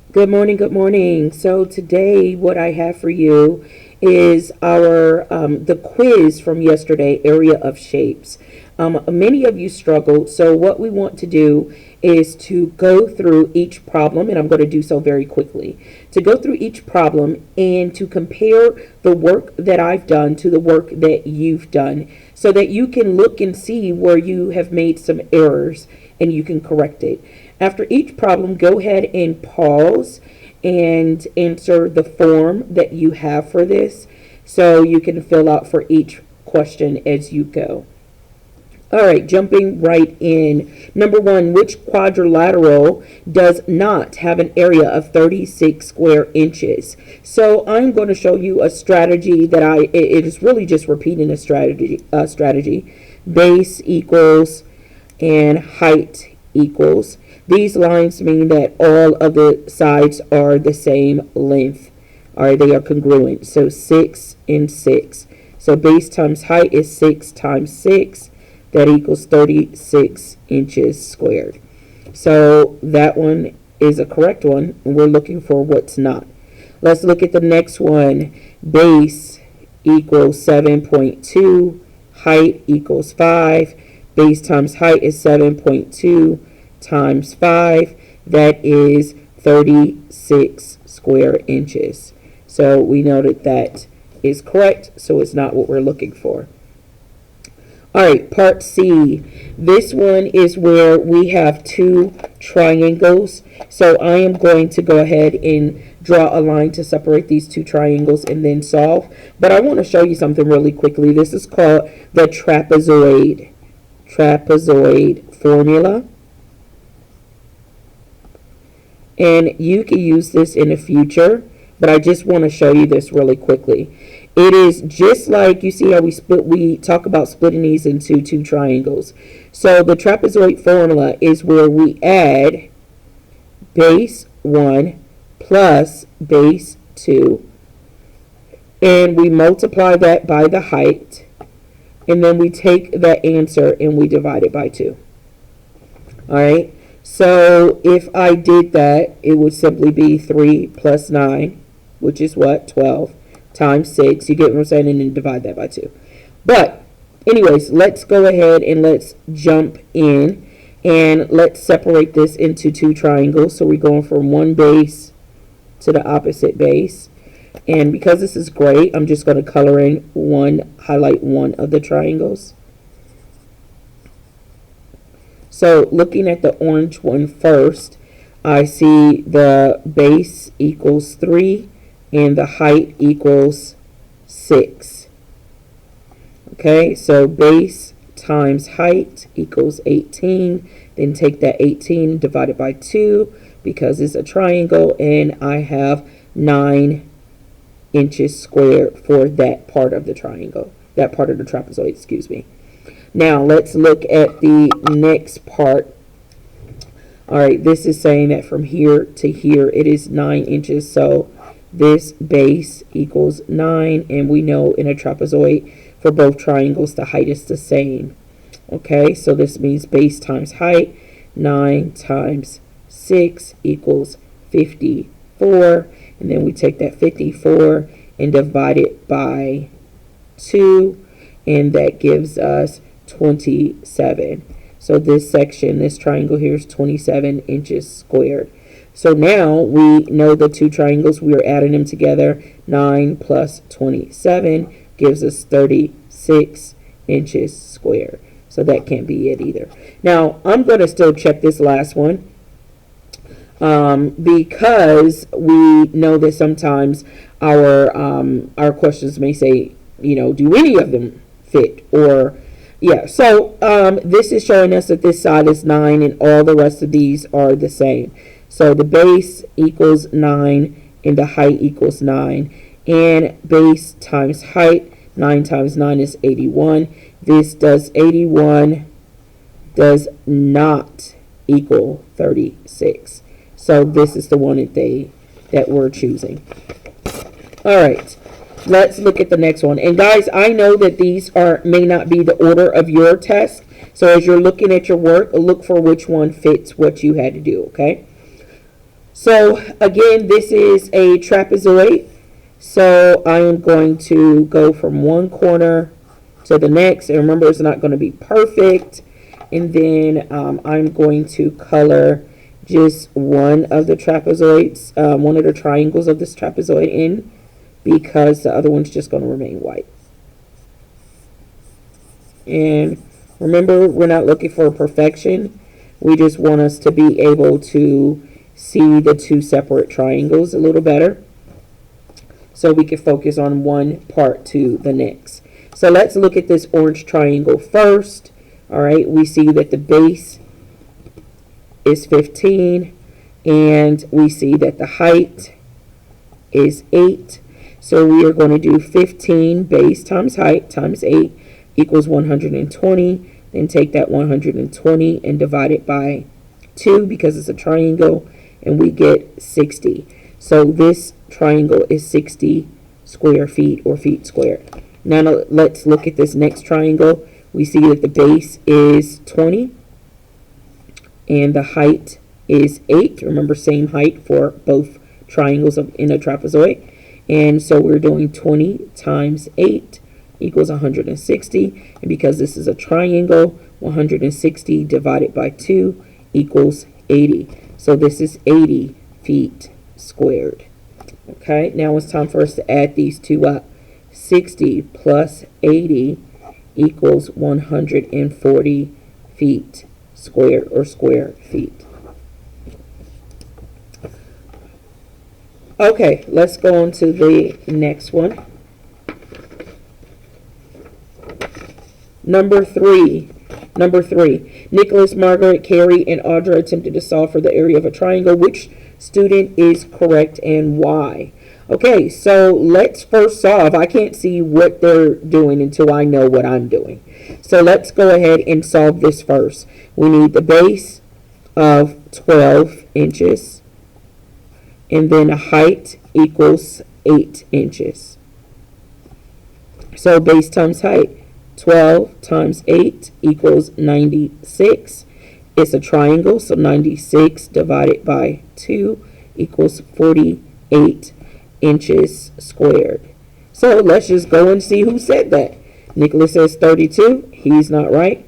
Good morning, good morning. So today what I have for you is our the quiz from yesterday, area of shapes. Many of you struggled, so what we want to do is to go through each problem, and I'm going to do so very quickly. To go through each problem and to compare the work that I've done to the work that you've done so that you can look and see where you have made some errors and you can correct it. After each problem, go ahead and pause and answer the form that you have for this so you can fill out for each question as you go. All right, jumping right in. Number one, which quadrilateral does not have an area of 36 square inches? So I'm going to show you a strategy that it is really just repeating a strategy. Base equals and height equals. These lines mean that all of the sides are the same length. All right, they are congruent. So 6 and 6. So base times height is 6 times 6. That equals 36 inches squared. So that one is a correct one, and we're looking for what's not. Let's look at the next one. Base equals 7.2. Height equals 5. Base times height is 7.2 times 5. That is 36 square inches. So we know that that is correct, so it's not what we're looking for. All right, part C. This one is where we have two triangles. So I am going to go ahead and draw a line to separate these two triangles and then solve. But I want to show you something really quickly. This is called the trapezoid formula. And you can use this in the future, but I just want to show you this really quickly. It is just like, you see how we talk about splitting these into two triangles. So the trapezoid formula is where we add base 1 plus base 2, and we multiply that by the height, and then we take that answer and we divide it by 2. All right. So if I did that, it would simply be 3 plus 9, which is what? 12 times 6. You get what I'm saying? And then divide that by 2. But anyways, let's go ahead and let's jump in and let's separate this into two triangles. So we're going from one base to the opposite base. And because this is gray, I'm just going to color in highlight one of the triangles. So looking at the orange one first, I see the base equals 3 and the height equals 6. Okay, so base times height equals 18. Then take that 18 divided by 2 because it's a triangle, and I have 9 inches squared for that part of the triangle, that part of the trapezoid, excuse me. Now let's look at the next part. All right, this is saying that from here to here it is 9 inches. So this base equals 9, and we know in a trapezoid for both triangles the height is the same. Okay, so this means base times height, 9 times 6 equals 54. And then we take that 54 and divide it by 2, and that gives us 27. So this section, this triangle here is 27 inches squared. So now we know the two triangles, we are adding them together. 9 plus 27 gives us 36 inches squared. So that can't be it either. Now I'm going to still check this last one because we know that sometimes our questions may say, do any of them fit? Or yeah, so this is showing us that this side is 9 and all the rest of these are the same. So the base equals 9 and the height equals 9. And base times height, 9 times 9 is 81. This does 81 does not equal 36. So this is the one that we're choosing. All right. Let's look at the next one. And guys, I know that these may not be the order of your test. So as you're looking at your work, look for which one fits what you had to do, okay? So again, this is a trapezoid. So I am going to go from one corner to the next. And remember, it's not going to be perfect. And then I'm going to color just one of the trapezoids, one of the triangles of this trapezoid in, because the other one's just going to remain white. And remember, we're not looking for perfection. We just want us to be able to see the two separate triangles a little better, so we can focus on one part to the next. So let's look at this orange triangle first. All right, we see that the base is 15, and we see that the height is 8. So we are going to do 15 base times height times 8 equals 120. Then take that 120 and divide it by 2 because it's a triangle, and we get 60. So this triangle is 60 square feet, or feet squared. Now let's look at this next triangle. We see that the base is 20 and the height is 8. Remember, same height for both triangles in a trapezoid. And so we're doing 20 times 8 equals 160. And because this is a triangle, 160 divided by 2 equals 80. So this is 80 feet squared. Okay, now it's time for us to add these two up. 60 plus 80 equals 140 feet squared, or square feet. Okay, let's go on to the next one. Number three. Nicholas, Margaret, Carrie, and Audra attempted to solve for the area of a triangle. Which student is correct and why? Okay, so let's first solve. I can't see what they're doing until I know what I'm doing. So let's go ahead and solve this first. We need the base of 12 inches, and then a height equals 8 inches. So base times height. 12 times 8 equals 96. It's a triangle, so 96 divided by 2 equals 48 inches squared. So let's just go and see who said that. Nicholas says 32. He's not right.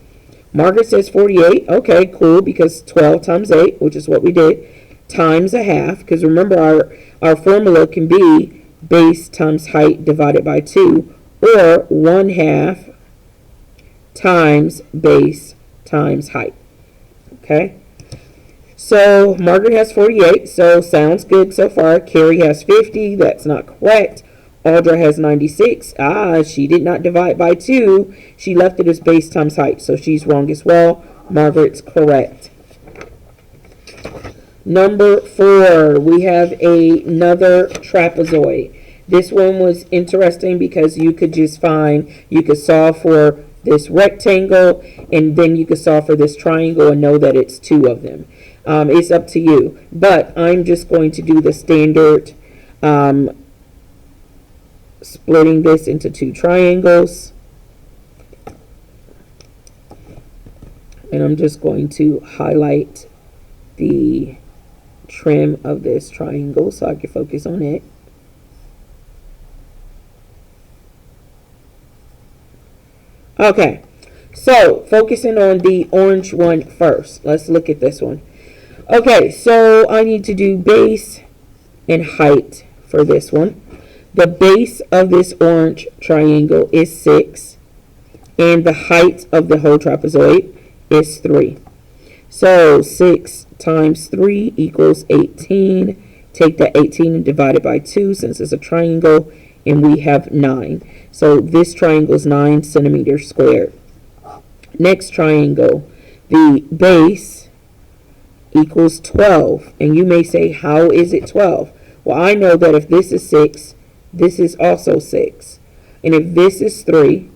Margaret says 48. Okay, cool, because 12 times 8, which is what we did, times a half, because remember our formula can be base times height divided by 2, or 1/2 times base times height. Okay, so Margaret has 48, so sounds good so far. Carrie has 50, that's not correct. Audra has 96. She did not divide by 2. She left it as base times height, so she's wrong as well. Margaret's correct. Number 4, we have another trapezoid. This one was interesting because you could solve for this rectangle, and then you could solve for this triangle and know that it's 2 of them. It's up to you, but I'm just going to do the standard splitting this into 2 triangles, and I'm just going to highlight the trim of this triangle so I can focus on it. Okay, so focusing on the orange one first. Let's look at this one. Okay, so I need to do base and height for this one. The base of this orange triangle is 6, and the height of the whole trapezoid is 3. So 6 times 3 equals 18. Take that 18 and divide it by 2 since it's a triangle, and we have 9. So this triangle is 9 centimeters squared. Next triangle, the base equals 12. And you may say, how is it 12? Well, I know that if this is 6, this is also 6. And if this is 3,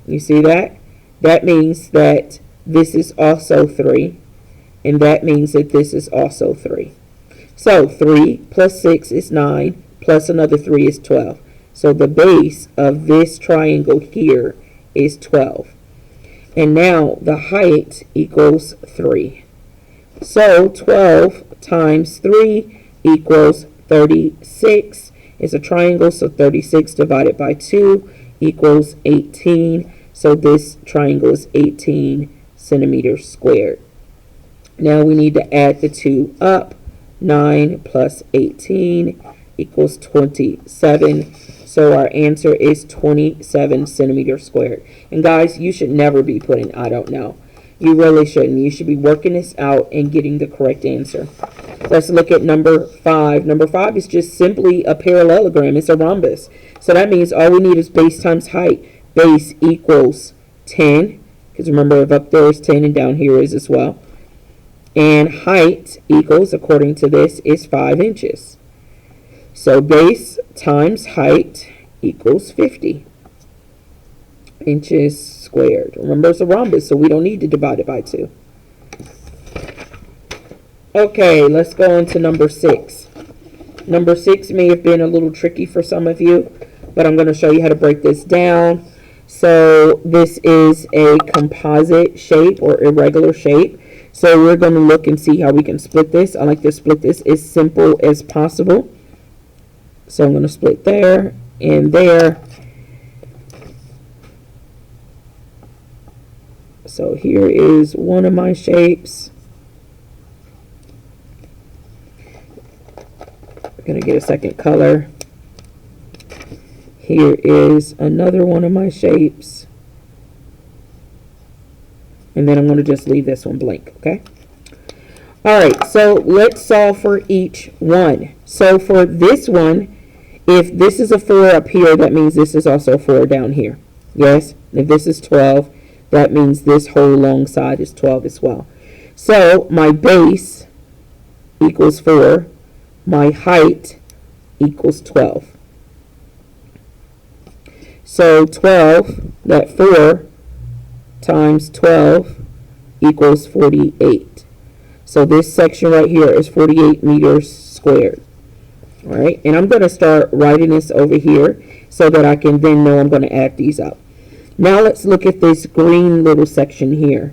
you see that? That means that this is also 3. And that means that this is also 3. So 3 plus 6 is 9, plus another 3 is 12. So the base of this triangle here is 12. And now the height equals 3. So 12 times 3 equals 36. It's a triangle, so 36 divided by 2 equals 18. So this triangle is 18 centimeters squared. Now we need to add the 2 up. 9 plus 18 equals 27. So our answer is 27 centimeters squared. And guys, you should never be putting I don't know. You really shouldn't. You should be working this out and getting the correct answer. Let's look at number 5. Number 5 is just simply a parallelogram. It's a rhombus. So that means all we need is base times height. Base equals 10. Because remember, if up there is 10 and down here is as well. And height equals, according to this, is 5 inches. So base times height equals 50 inches squared. Remember, it's a rhombus, so we don't need to divide it by 2. Okay, let's go on to number 6. Number 6 may have been a little tricky for some of you, but I'm going to show you how to break this down. So this is a composite shape or irregular shape. So we're going to look and see how we can split this. I like to split this as simple as possible. So I'm going to split there and there. So here is one of my shapes. I'm going to get a second color. Here is another one of my shapes. And then I'm going to just leave this one blank, okay? All right, so let's solve for each one. So for this one, if this is a 4 up here, that means this is also 4 down here. Yes? If this is 12, that means this whole long side is 12 as well. So my base equals 4. My height equals 12. So 12, that 4 times 12 equals 48. So this section right here is 48 meters squared. All right, and I'm going to start writing this over here so that I can then know I'm going to add these up. Now let's look at this green little section here.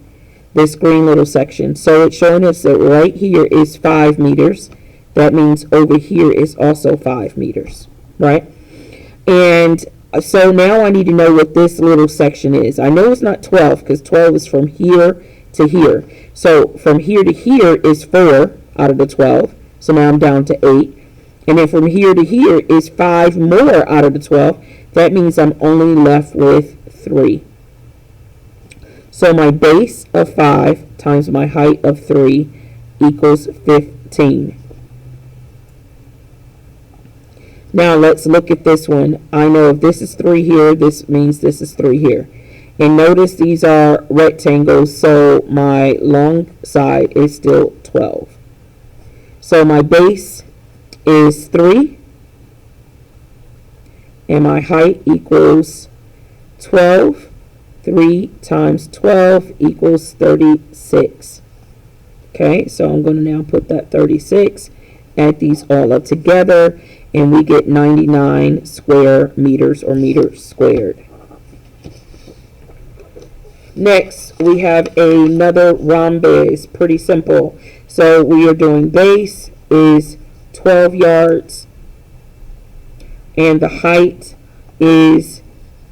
This green little section. So it's showing us that right here is 5 meters. That means over here is also 5 meters, right? And so now I need to know what this little section is. I know it's not 12 because 12 is from here to here. So from here to here is 4 out of the 12. So now I'm down to 8. And then from here to here is 5 more out of the 12. That means I'm only left with 3. So my base of 5 times my height of 3 equals 15. Now let's look at this one. I know if this is 3 here, this means this is 3 here. And notice these are rectangles, so my long side is still 12. So my base is 3. And my height equals 12. 3 times 12 equals 36. Okay, so I'm going to now put that 36, add these all up together, and we get 99 square meters or meters squared. Next, we have another rhombus. Pretty simple. So we are doing base is 12 yards, and the height is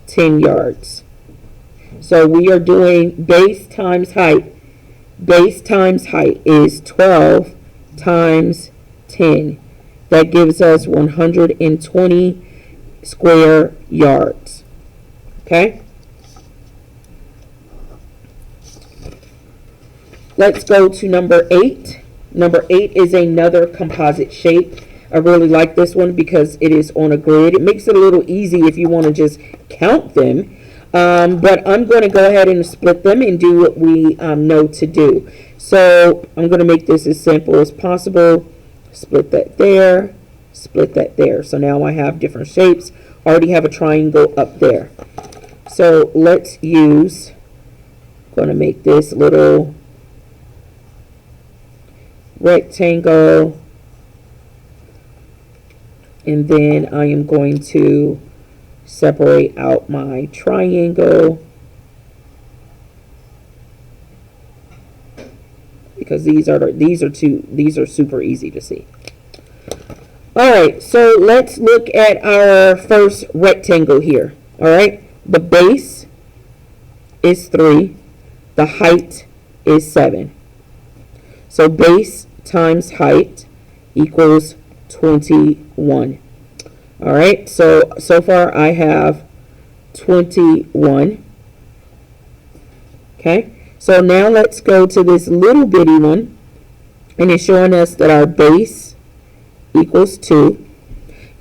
10 yards. So we are doing base times height. Base times height is 12 times 10. That gives us 120 square yards. Okay? Let's go to number 8. Number 8 is another composite shape. I really like this one because it is on a grid. It makes it a little easy if you want to just count them. But I'm going to go ahead and split them and do what we know to do. So I'm going to make this as simple as possible. Split that there, split that there. So now I have different shapes. I already have a triangle up there. So let's use, I'm going to make this little rectangle. And then I am going to separate out my triangle because these are super easy to see. All right, so let's look at our first rectangle here. All right, the base is 3, the height is 7. So base times height equals 21. All right, so far I have 21. Okay, so now let's go to this little bitty one, and it's showing us that our base equals 2,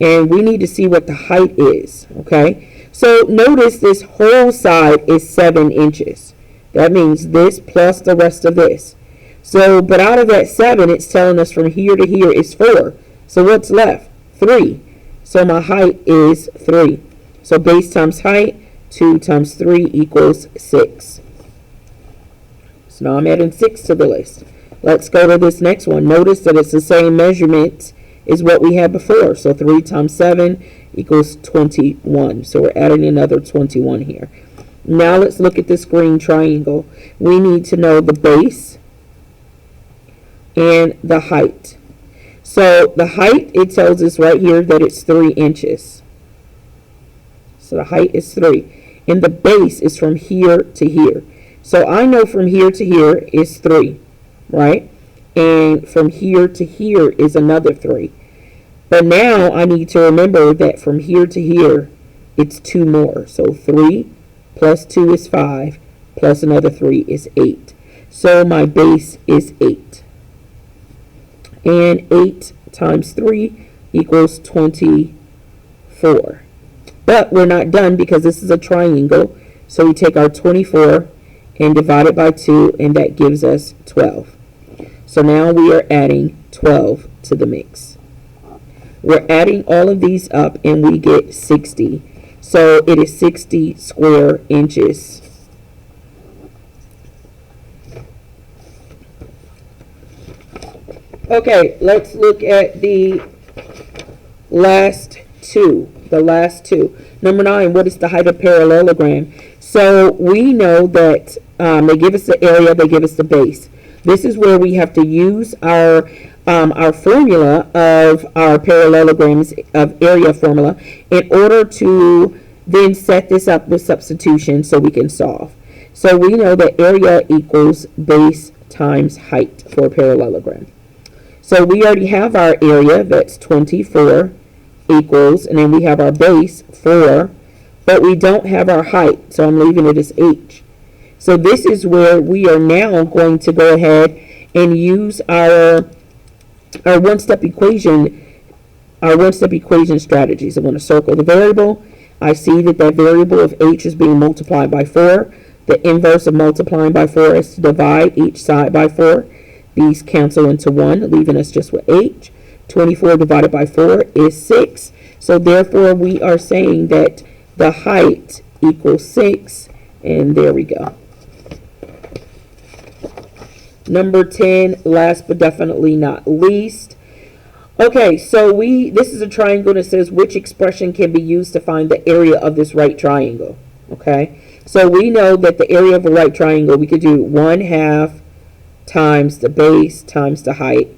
and we need to see what the height is. Okay, so notice this whole side is 7 inches. That means this plus the rest of this. So, but out of that 7, it's telling us from here to here is 4. So what's left? 3. So my height is 3. So base times height, 2 times 3 equals 6. So now I'm adding 6 to the list. Let's go to this next one. Notice that it's the same measurement as what we had before. So 3 times 7 equals 21. So we're adding another 21 here. Now let's look at this green triangle. We need to know the base and the height. So the height, it tells us right here that it's 3 inches. So the height is 3. And the base is from here to here. So I know from here to here is 3, right? And from here to here is another 3. But now I need to remember that from here to here, it's 2 more. So 3 plus 2 is 5, plus another 3 is 8. So my base is 8. And 8 times 3 equals 24. But we're not done because this is a triangle. So we take our 24 and divide it by 2, and that gives us 12. So now we are adding 12 to the mix. We're adding all of these up and we get 60. So it is 60 square inches. Okay, let's look at the last two. Number 9, what is the height of parallelogram? So we know that they give us the area, they give us the base. This is where we have to use our formula of our parallelograms of area formula in order to then set this up with substitution so we can solve. So we know that area equals base times height for a parallelogram. So we already have our area, that's 24 equals, and then we have our base, 4, but we don't have our height, so I'm leaving it as h. So this is where we are now going to go ahead and use our one-step equation strategies. I'm going to circle the variable. I see that variable of h is being multiplied by 4. The inverse of multiplying by 4 is to divide each side by 4. These cancel into 1, leaving us just with h. 24 divided by 4 is 6. So therefore we are saying that the height equals 6, and there we go. Number 10, last but definitely not least. Okay, so this is a triangle that says which expression can be used to find the area of this right triangle. Okay, so we know that the area of a right triangle, we could do 1/2 times the base times the height,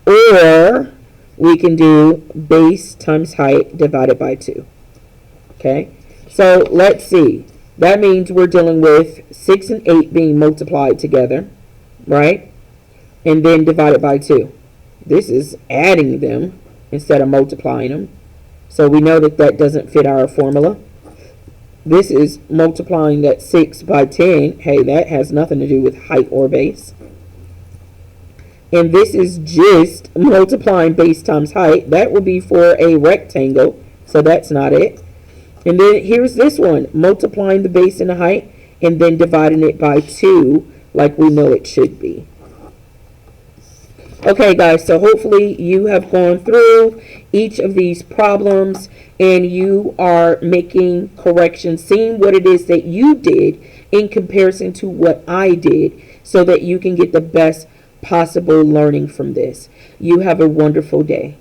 or we can do base times height divided by 2. Okay, so let's see. That means we're dealing with 6 and 8 being multiplied together, right? And then divided by 2. This is adding them instead of multiplying them. So we know that that doesn't fit our formula. This is multiplying that 6 by 10. Hey, that has nothing to do with height or base. And this is just multiplying base times height. That would be for a rectangle, so that's not it. And then here's this one, multiplying the base and the height, and then dividing it by 2, like we know it should be. Okay, guys, so hopefully you have gone through each of these problems, and you are making corrections, seeing what it is that you did in comparison to what I did, so that you can get the best possible learning from this. You have a wonderful day.